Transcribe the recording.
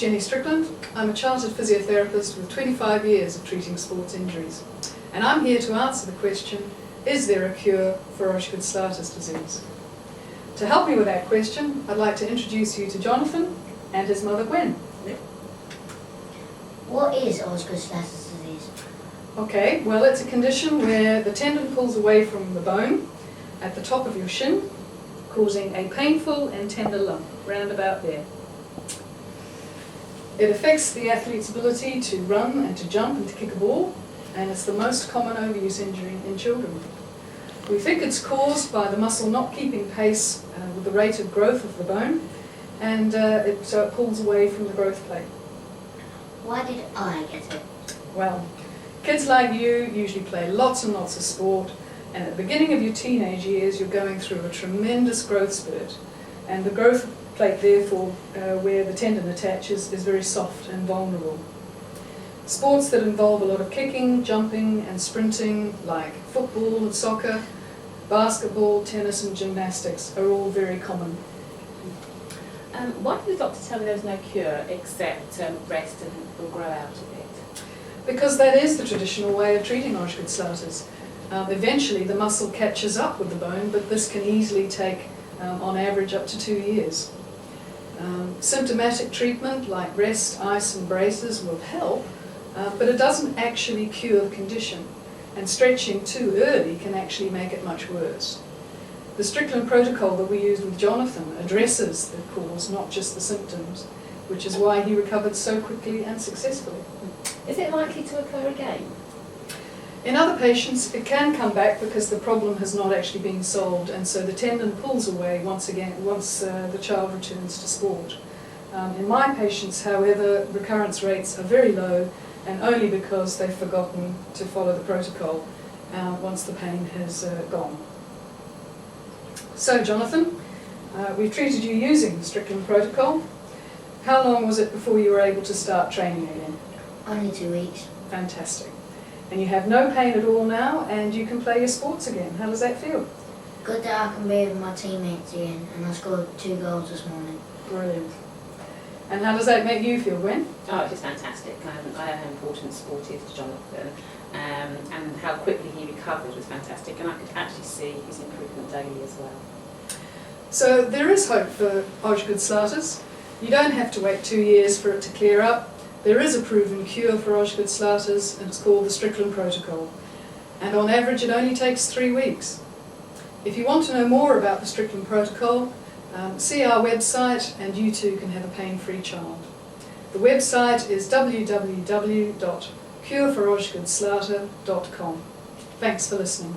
Jenny Strickland. I'm a chartered physiotherapist with 25 years of treating sports injuries. And I'm here to answer the question, is there a cure for Osgood Schlatter disease? To help me with that question, I'd like to introduce you to Jonathan and his mother Gwen. What is Osgood Schlatter disease? Okay, well, it's a condition where the tendon pulls away from the bone at the top of your shin, causing a painful and tender lump round about there. It affects the athlete's ability to run and to jump and to kick a ball, and it's the most common overuse injury in children. We think it's caused by the muscle not keeping pace with the rate of growth of the bone, and so it pulls away from the growth plate. Why did I get it? Well, kids like you usually play lots and lots of sport, and at the beginning of your teenage years you're going through a tremendous growth spurt, and the growth plate therefore where the tendon attaches is very soft and vulnerable. Sports that involve a lot of kicking, jumping and sprinting like football and soccer, basketball, tennis and gymnastics are all very common. Why did the doctor tell me there was no cure except rest and we'll grow out of it? Because that is the traditional way of treating Osgood Schlatters. Eventually the muscle catches up with the bone, but this can easily take on average up to 2 years. Symptomatic treatment like rest, ice and braces will help, but it doesn't actually cure the condition, and stretching too early can actually make it much worse. The Strickland Protocol that we used with Jonathan addresses the cause, not just the symptoms, which is why he recovered so quickly and successfully. Is it likely to occur again? In other patients, it can come back because the problem has not actually been solved, and so the tendon pulls away once the child returns to sport. In my patients, however, recurrence rates are very low, and only because they've forgotten to follow the protocol once the pain has gone. So, Jonathan, we've treated you using the Strickland Protocol. How long was it before you were able to start training again? Only 2 weeks. Fantastic. And you have no pain at all now, and you can play your sports again. How does that feel? Good that I can be with my teammates again, and I scored 2 goals this morning. Brilliant. And how does that make you feel, Gwen? Oh, it was fantastic. I know how important sport is to Jonathan, and how quickly he recovered was fantastic, and I could actually see his improvement daily as well. So there is hope for Osgood Schlatters. You don't have to wait 2 years for it to clear up. There is a proven cure for Osgood Schlatters, and it's called the Strickland Protocol. And on average it only takes 3 weeks. If you want to know more about the Strickland Protocol, see our website and you too can have a pain-free child. The website is www.cureforosgoodschlatter.com. Thanks for listening.